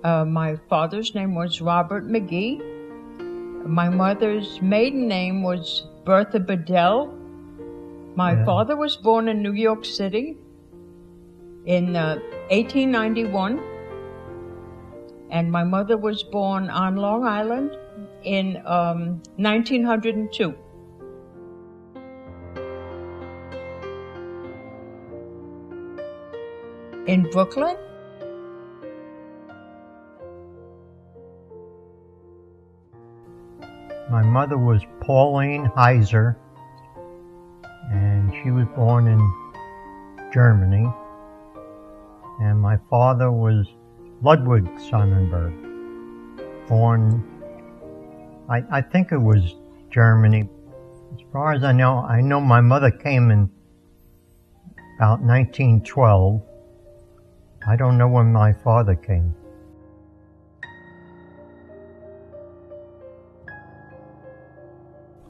My father's name was Robert McGee. My mother's maiden name was Bertha Bedell. My father was born in New York City in 1891, and my mother was born on Long Island in 1902. In Brooklyn? My mother was Pauline Heiser, and she was born in Germany. And my father was Ludwig Sonnenberg, born, I think it was Germany. As far as I know my mother came in about 1912. I don't know when my father came.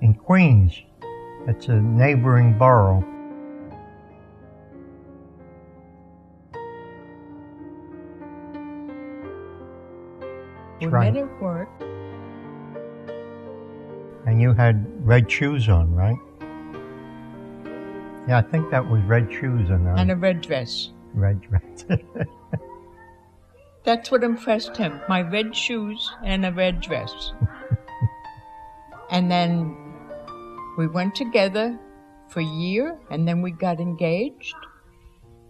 In Queens, it's a neighboring borough. We met at work. And you had red shoes on, right? Yeah, I think that was red shoes and a red dress. Red dress. That's what impressed him, my red shoes and a red dress. And then we went together for a year, and then we got engaged.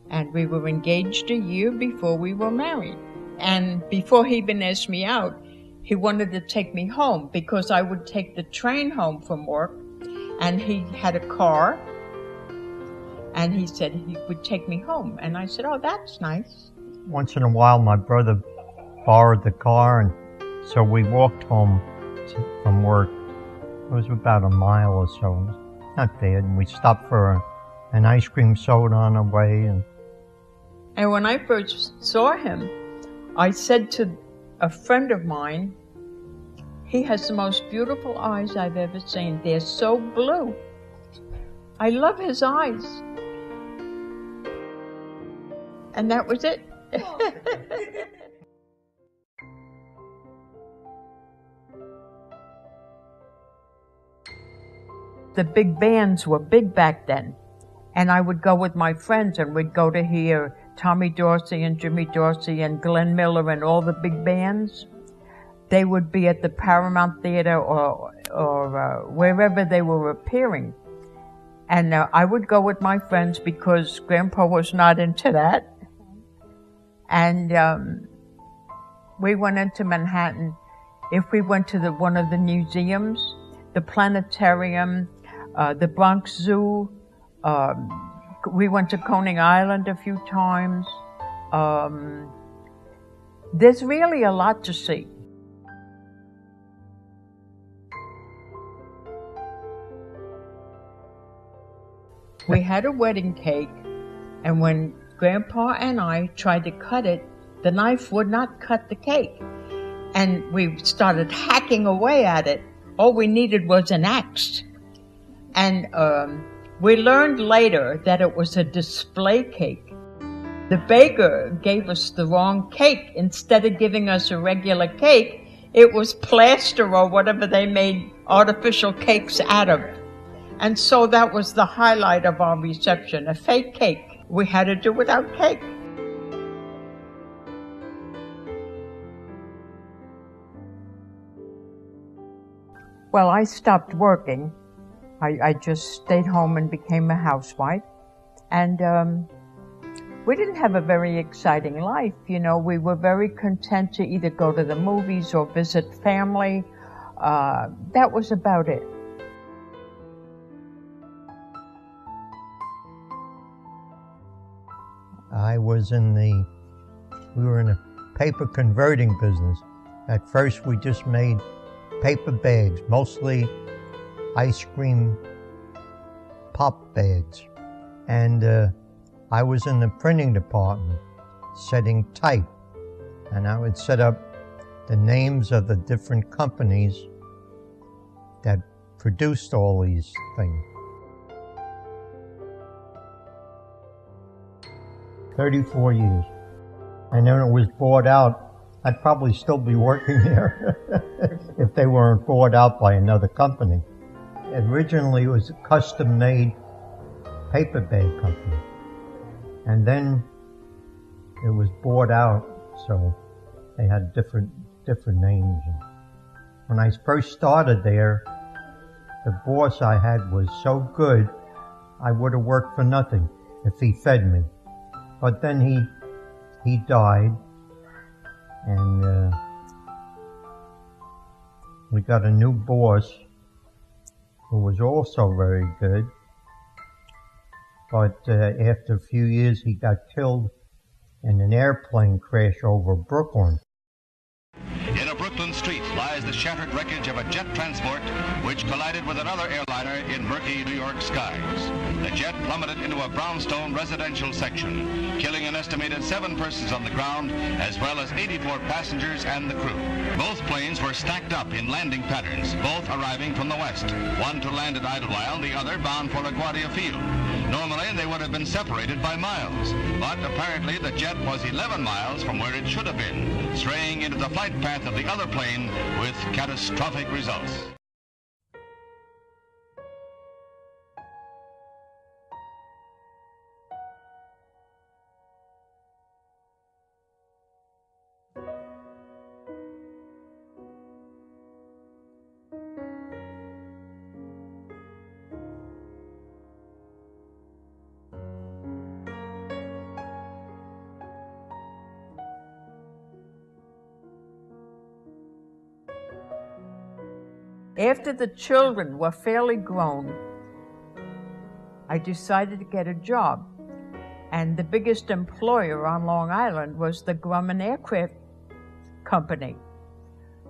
And we were engaged a year before we were married. And before he even asked me out, he wanted to take me home because I would take the train home from work. And he had a car. And he said he would take me home. And I said, oh, that's nice. Once in a while, my brother borrowed the car, and so we walked home from work. It was about a mile or so. Not bad. And we stopped for an ice cream soda on the way. And when I first saw him, I said to a friend of mine, he has the most beautiful eyes I've ever seen. They're so blue. I love his eyes. And that was it. The big bands were big back then. And I would go with my friends, and we'd go to hear Tommy Dorsey and Jimmy Dorsey and Glenn Miller and all the big bands. They would be at the Paramount Theater or wherever they were appearing. And I would go with my friends because Grandpa was not into that. And we went into Manhattan. If we went to one of the museums, the planetarium, the Bronx Zoo, we went to Coney Island a few times. There's really a lot to see. We had a wedding cake, and when Grandpa and I tried to cut it, the knife would not cut the cake. And we started hacking away at it. All we needed was an axe. And we learned later that it was a display cake. The baker gave us the wrong cake. Instead of giving us a regular cake, it was plaster or whatever they made artificial cakes out of. And so that was the highlight of our reception, a fake cake. We had to do without cake. Well, I stopped working. I just stayed home and became a housewife. And we didn't have a very exciting life. You know, we were very content to either go to the movies or visit family. That was about it. We were in a paper converting business. At first we just made paper bags, mostly ice cream pop bags. And I was in the printing department setting type. And I would set up the names of the different companies that produced all these things. 34 years. And then it was bought out I'd probably still be working there if they weren't bought out by another company. Originally, it was a custom-made paper bag company, and then it was bought out, so they had different names. When I first started there, the boss I had was so good, I would have worked for nothing if he fed me. But then he died, and we got a new boss who was also very good. But after a few years, he got killed in an airplane crash over Brooklyn. In a Brooklyn street lies the shattered wreckage of a jet transport which collided with another airliner in murky New York skies. The jet plummeted into a brownstone residential section, killing an estimated 7 persons on the ground, as well as 84 passengers and the crew. Both planes were stacked up in landing patterns, both arriving from the west, one to land at Idlewild, the other bound for LaGuardia Field. Normally, they would have been separated by miles, but apparently the jet was 11 miles from where it should have been, straying into the flight path of the other plane with catastrophic results. After the children were fairly grown, I decided to get a job. And the biggest employer on Long Island was the Grumman Aircraft Company.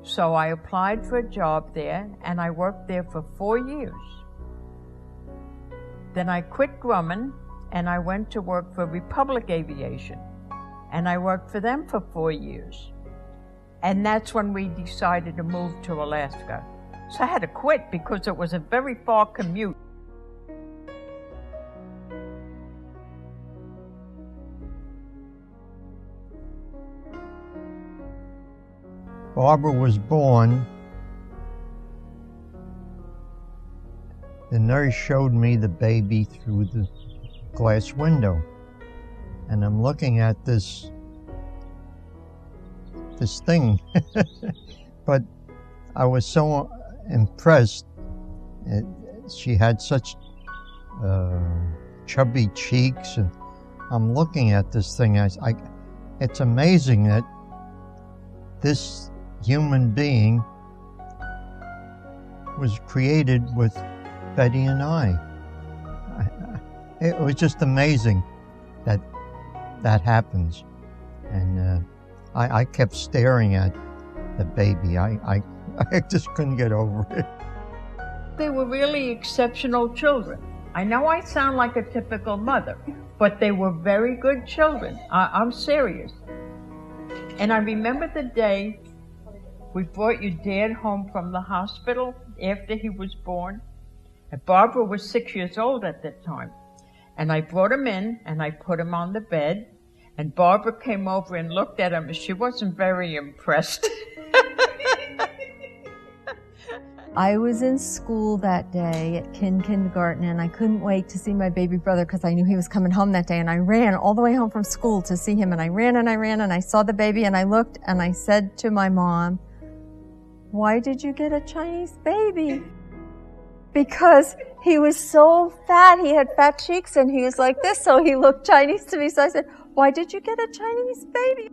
So I applied for a job there, and I worked there for 4 years. Then I quit Grumman, and I went to work for Republic Aviation. And I worked for them for 4 years. And that's when we decided to move to Alaska. So I had to quit because it was a very far commute. Barbara was born. The nurse showed me the baby through the glass window. And I'm looking at this thing. But I was so impressed. She had such chubby cheeks, and I'm looking at this thing. It's amazing that this human being was created with Betty and I. It was just amazing that that happens, and I kept staring at the baby. I just couldn't get over it. They were really exceptional children. I know I sound like a typical mother, but they were very good children. I'm serious. And I remember the day we brought your dad home from the hospital after he was born. And Barbara was 6 years old at that time. And I brought him in, and I put him on the bed. And Barbara came over and looked at him, and she wasn't very impressed. I was in school that day at kindergarten, and I couldn't wait to see my baby brother because I knew he was coming home that day. And I ran all the way home from school to see him, and I ran and I ran, and I saw the baby, and I looked, and I said to my mom, "Why did you get a Chinese baby?" Because he was so fat, he had fat cheeks, and he was like this, so he looked Chinese to me. So I said, "Why did you get a Chinese baby?"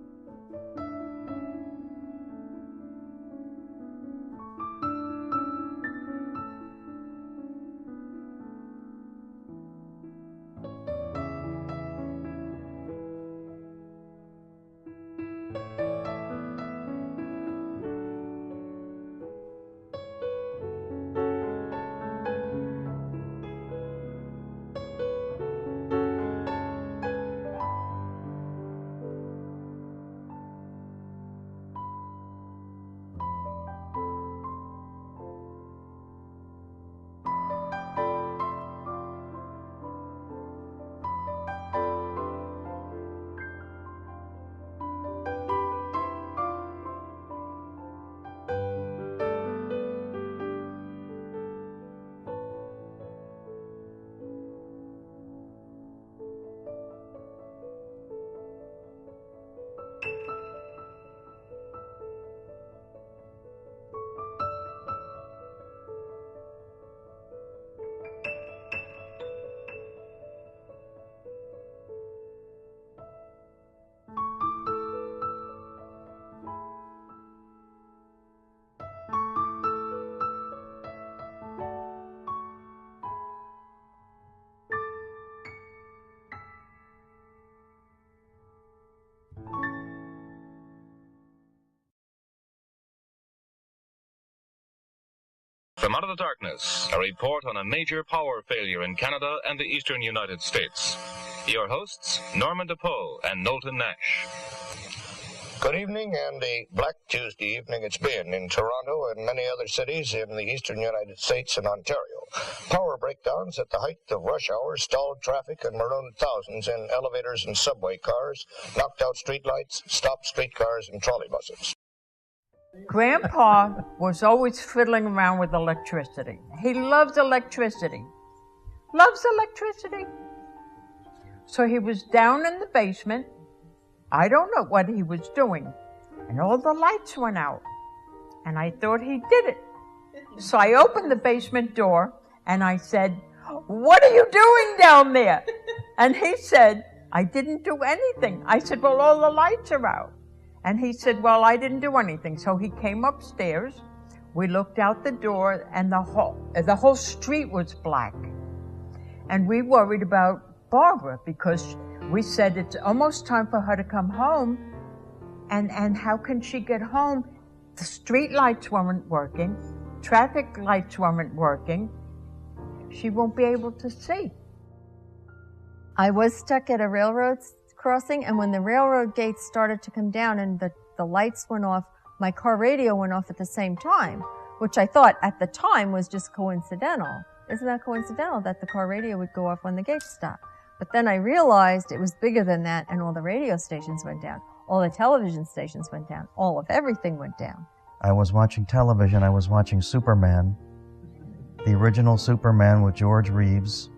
From Out of the Darkness, a report on a major power failure in Canada and the eastern United States. Your hosts, Norman DePoe and Knowlton Nash. Good evening, and a Black Tuesday evening it's been in Toronto and many other cities in the eastern United States and Ontario. Power breakdowns at the height of rush hour, stalled traffic, and marooned thousands in elevators and subway cars, knocked out streetlights, stopped streetcars and trolley buses. Grandpa was always fiddling around with electricity. He loves electricity. Loves electricity. So he was down in the basement. I don't know what he was doing. And all the lights went out. And I thought he did it. So I opened the basement door and I said, "What are you doing down there?" And he said, "I didn't do anything." I said, "Well, all the lights are out." And he said, "Well, I didn't do anything." So he came upstairs. We looked out the door, and the whole street was black. And we worried about Barbara because we said it's almost time for her to come home. And how can she get home? The street lights weren't working. Traffic lights weren't working. She won't be able to see. I was stuck at a railroad crossing, and when the railroad gates started to come down and the lights went off, my car radio went off at the same time, which I thought at the time was just coincidental. Isn't that coincidental that the car radio would go off when the gates stopped? But then I realized it was bigger than that, and all the radio stations went down. All the television stations went down. All of everything went down. I was watching television. I was watching Superman, the original Superman with George Reeves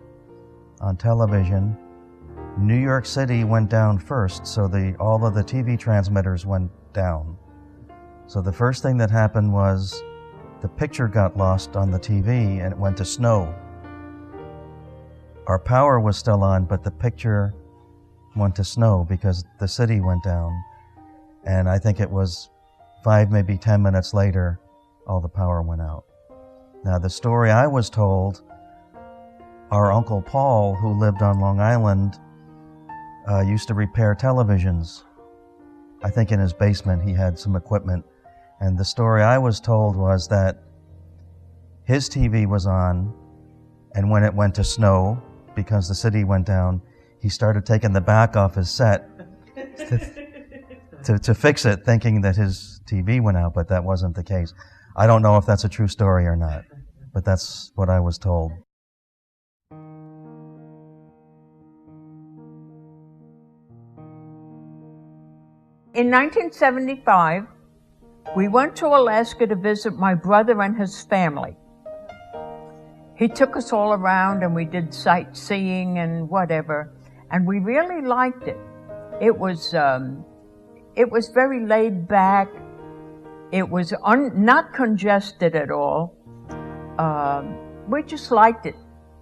on television. New York City went down first, so all of the TV transmitters went down. So the first thing that happened was the picture got lost on the TV and it went to snow. Our power was still on, but the picture went to snow because the city went down. And I think it was 5, maybe 10 minutes later, all the power went out. Now, the story I was told, our Uncle Paul, who lived on Long Island, used to repair televisions. I think in his basement he had some equipment. And the story I was told was that his TV was on, and when it went to snow, because the city went down, he started taking the back off his set to fix it, thinking that his TV went out, but that wasn't the case. I don't know if that's a true story or not, but that's what I was told. In 1975, we went to Alaska to visit my brother and his family. He took us all around and we did sightseeing and whatever, and we really liked it. It was very laid back. It was not congested at all. We just liked it.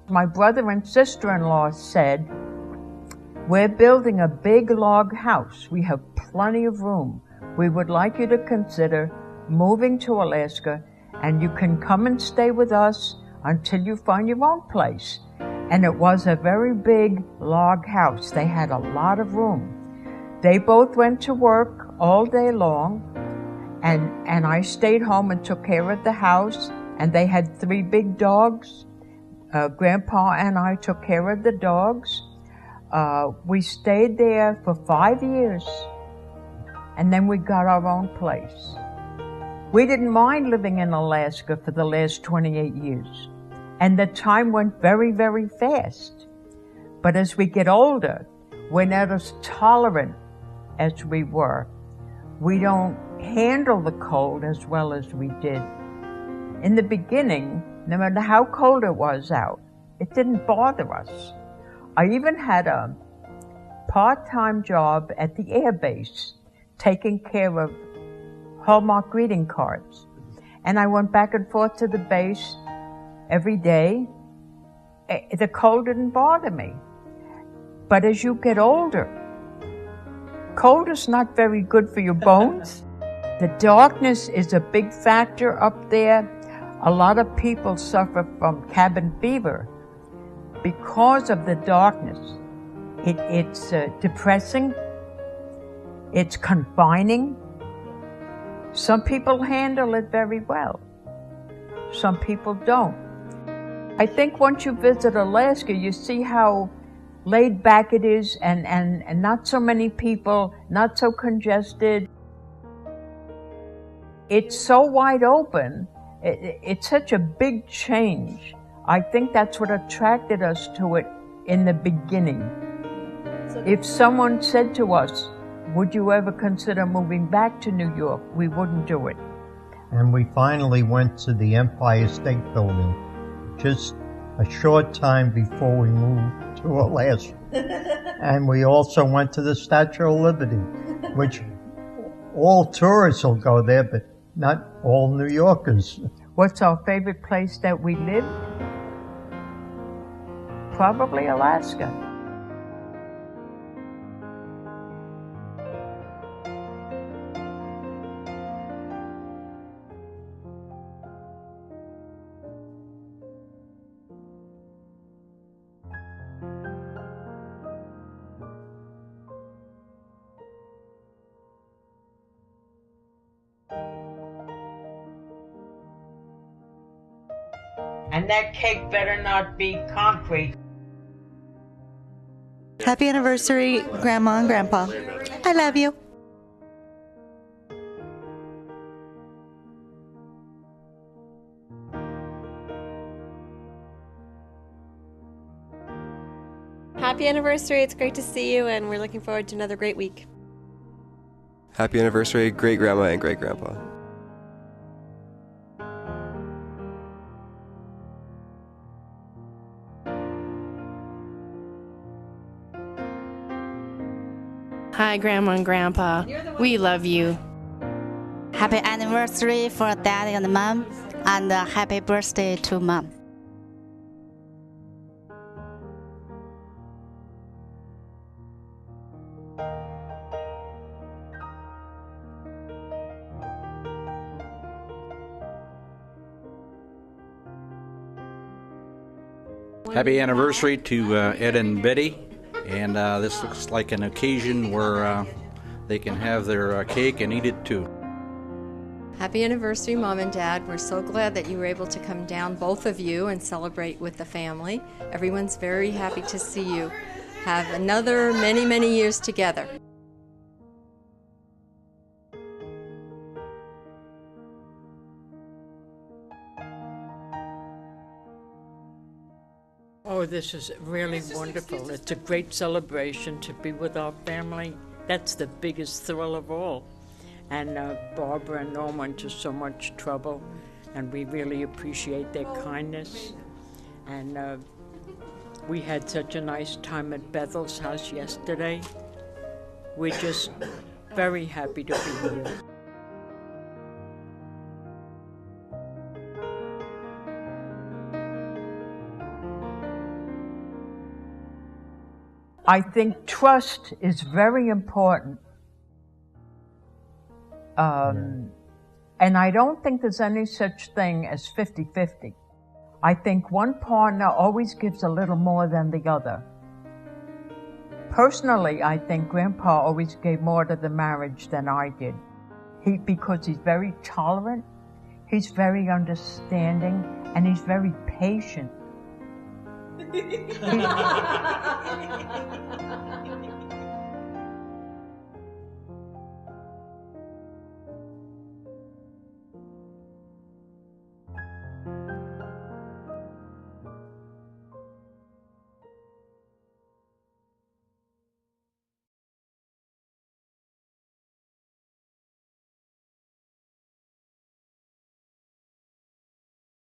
My brother and sister-in-law said, "We're building a big log house. We have plenty of room. We would like you to consider moving to Alaska, and you can come and stay with us until you find your own place." And it was a very big log house. They had a lot of room. They both went to work all day long, and I stayed home and took care of the house, and they had 3 big dogs. Grandpa and I took care of the dogs. We stayed there for 5 years, and then we got our own place. We didn't mind living in Alaska for the last 28 years, and the time went very, very fast. But as we get older, we're not as tolerant as we were. We don't handle the cold as well as we did. In the beginning, no matter how cold it was out, it didn't bother us. I even had a part-time job at the air base, taking care of Hallmark greeting cards. And I went back and forth to the base every day. The cold didn't bother me. But as you get older, cold is not very good for your bones. The darkness is a big factor up there. A lot of people suffer from cabin fever because of the darkness. It's depressing. It's confining. Some people handle it very well. Some people don't. I think once you visit Alaska, you see how laid back it is and not so many people, not so congested. It's so wide open. It's such a big change. I think that's what attracted us to it in the beginning. If someone said to us, would you ever consider moving back to New York? We wouldn't do it. And we finally went to the Empire State Building just a short time before we moved to Alaska. And we also went to the Statue of Liberty, which all tourists will go there, but not all New Yorkers. What's our favorite place that we lived? Probably Alaska. And that cake better not be concrete. Happy anniversary, Grandma and Grandpa. I love you. Happy anniversary. It's great to see you, and we're looking forward to another great week. Happy anniversary, Great Grandma and Great Grandpa. Hi, Grandma and Grandpa. We love you. Happy anniversary for Daddy and Mom, and happy birthday to Mom. Happy anniversary to Ed and Betty. And this looks like an occasion where they can have their cake and eat it too. Happy anniversary, Mom and Dad. We're so glad that you were able to come down, both of you, and celebrate with the family. Everyone's very happy to see you. Have another many, many years together. Oh, this is really wonderful. It's a great celebration to be with our family. That's the biggest thrill of all. And Barbara and Norm went to so much trouble, and we really appreciate their kindness. And we had such a nice time at Bethel's house yesterday. We're just very happy to be here. I think trust is very important. And I don't think there's any such thing as 50-50. I think one partner always gives a little more than the other. Personally, I think Grandpa always gave more to the marriage than I did. Because he's very tolerant, he's very understanding, and he's very patient.